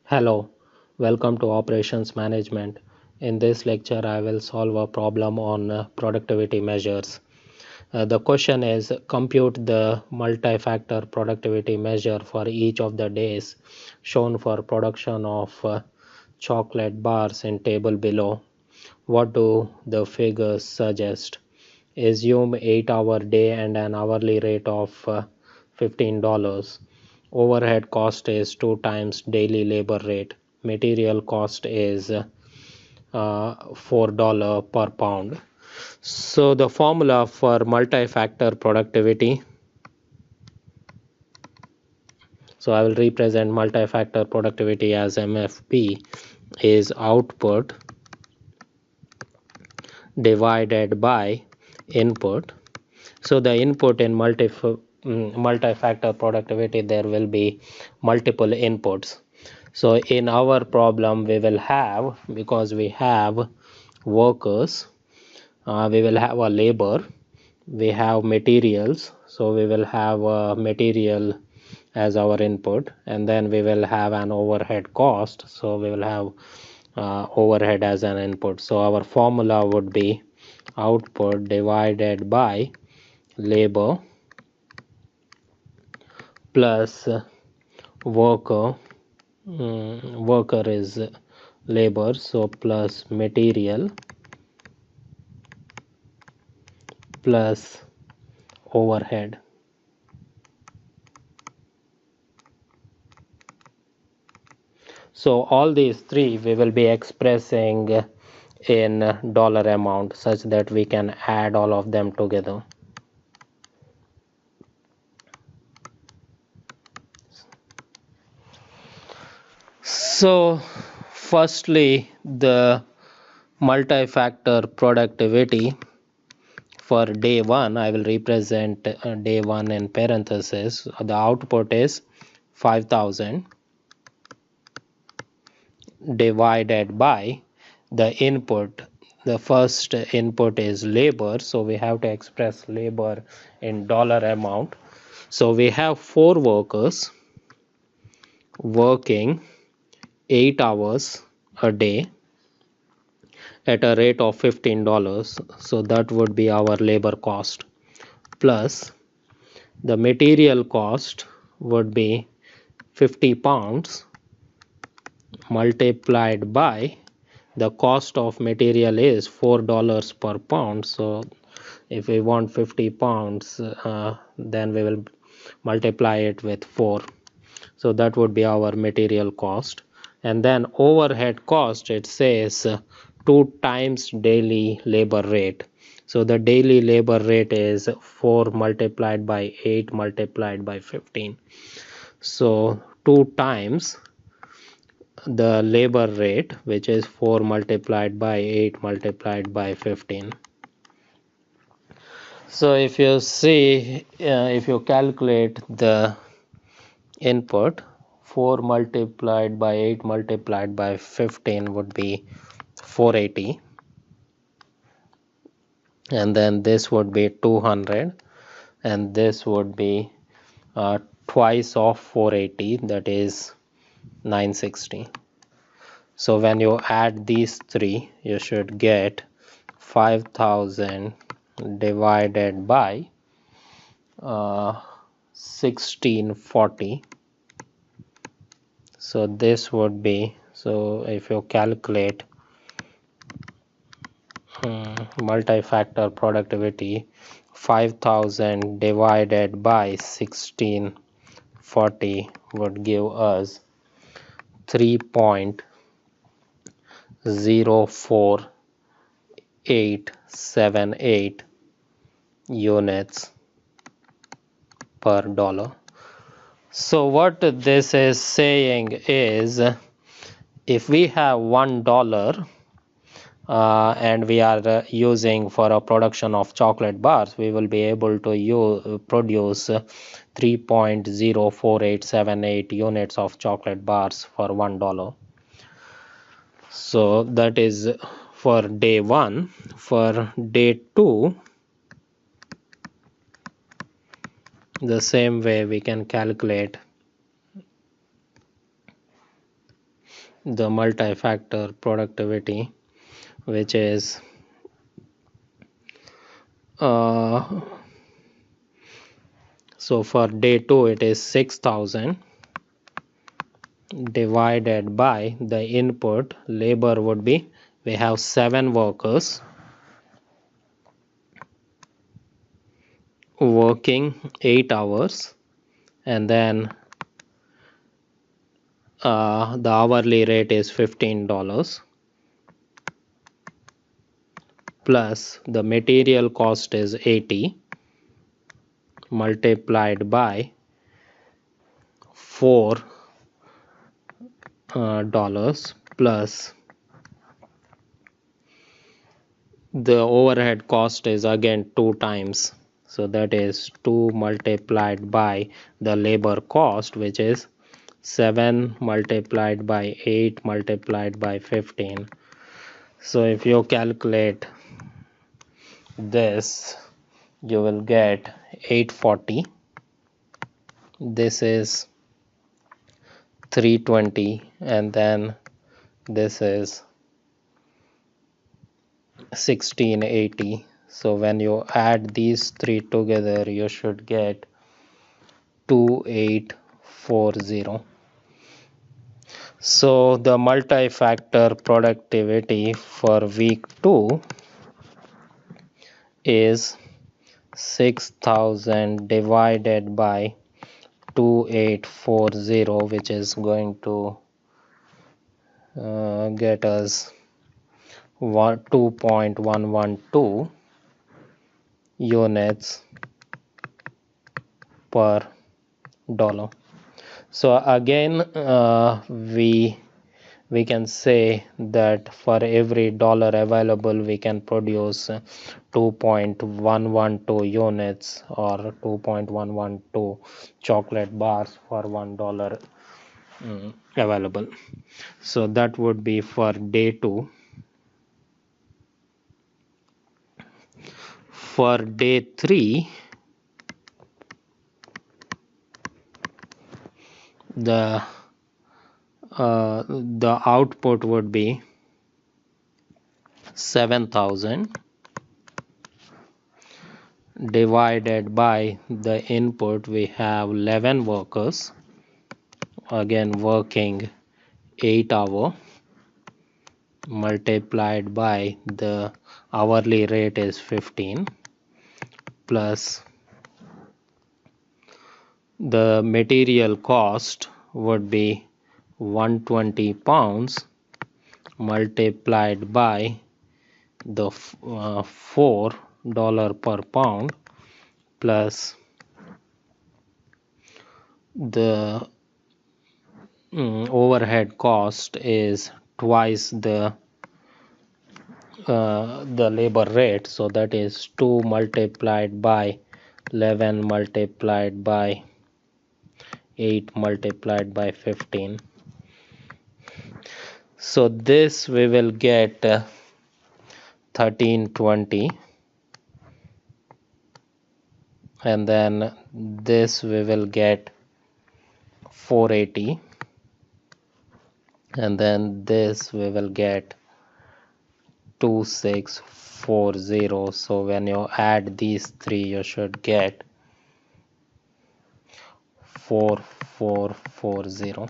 Hello, welcome to Operations Management. In this lecture, I will solve a problem on productivity measures. The question is compute the multi-factor productivity measure for each of the days shown for production of chocolate bars in table below. What do the figures suggest? Assume 8-hour day and an hourly rate of $15. Overhead cost is 2 times daily labor rate. Material cost is $4 per pound. So the formula for multi-factor productivity. So I will represent multi-factor productivity as MFP is output divided by input. So the input in multi-factor productivity, there will be multiple inputs. So in our problem we will have, because we have workers, we will have a labor, we have materials, so we will have a material as our input, and then we will have an overhead cost, so we will have overhead as an input. So our formula would be output divided by labor plus worker. Worker is labor, so plus material plus overhead. So all these three we will be expressing in dollar amount such that we can add all of them together. So firstly, the multi-factor productivity for day 1, I will represent day 1 in parentheses. The output is 5,000 divided by the input. The first input is labor, so we have to express labor in dollar amount. So we have 4 workers working 8 hours a day at a rate of $15. So that would be our labor cost, plus the material cost would be 50 pounds multiplied by the cost of material is $4 per pound. So if we want 50 pounds, then we will multiply it with 4. So that would be our material cost. And then overhead cost, it says 2 times daily labor rate. So the daily labor rate is 4 multiplied by 8 multiplied by 15. So 2 times the labor rate, which is 4 multiplied by 8 multiplied by 15. So if you see, if you calculate the input, 4 multiplied by 8 multiplied by 15 would be 480, and then this would be 200, and this would be twice of 480, that is 960. So when you add these three, you should get 5,000 divided by 1640. So this would be, so if you calculate multi-factor productivity, 5,000 divided by 1640 would give us 3.04878 units per dollar. So what this is saying is, if we have $1 and we are using for a production of chocolate bars, we will be able to produce 3.04878 units of chocolate bars for $1. So that is for day 1. For day 2, the same way we can calculate the multi-factor productivity, which is so for day 2 it is 6,000 divided by the input labor would be, we have 7 workers working 8 hours, and then the hourly rate is $15 plus the material cost is 80 multiplied by $4 plus the overhead cost is again 2 times, so that is 2 multiplied by the labor cost, which is 7 multiplied by 8 multiplied by 15. So if you calculate this, you will get 840. This is 320, and then this is 1680. So when you add these three together, you should get 2840. So the multi-factor productivity for week 2 is 6,000 divided by 2840, which is going to get us 2.112 units per dollar. So again we can say that for every dollar available we can produce 2.112 units or 2.112 chocolate bars for $1 available. So that would be for day 2. For day 3, the output would be 7,000 divided by the input. We have 11 workers again working 8 hours multiplied by the hourly rate is 15 plus the material cost would be 120 pounds multiplied by the $4 per pound plus the overhead cost is twice the labor rate, so that is 2 multiplied by 11 multiplied by 8 multiplied by 15. So this we will get 1320, and then this we will get 480, and then this we will get 2640. So when you add these three, you should get 4440.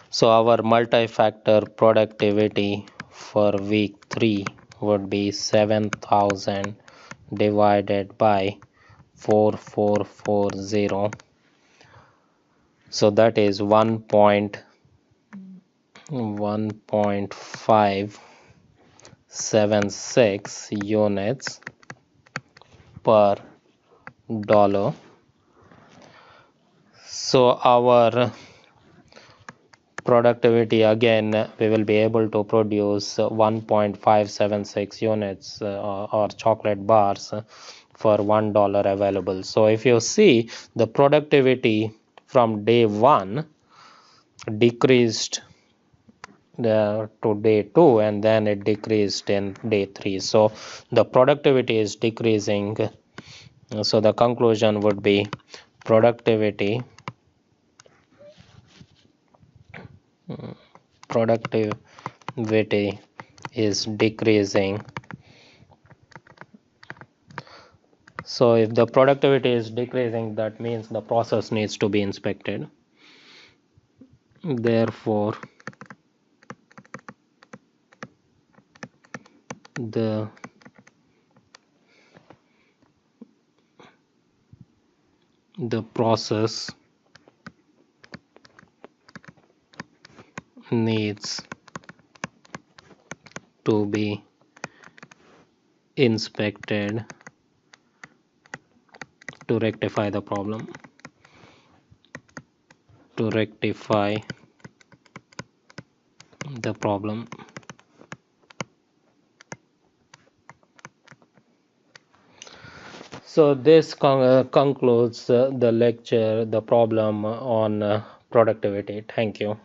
So our multi-factor productivity for week 3 would be 7,000 divided by 4440. So that is 1.576 units per dollar. So our productivity, again we will be able to produce 1.576 units or chocolate bars for $1 available. So if you see, the productivity from day 1 decreased to day 2, and then it decreased in day 3. So the productivity is decreasing. So the conclusion would be productivity productivity is decreasing. So if the productivity is decreasing, that means the process needs to be inspected. Therefore, the process needs to be inspected to rectify the problem. To rectify the problem. So this concludes the lecture, the problem on productivity. Thank you.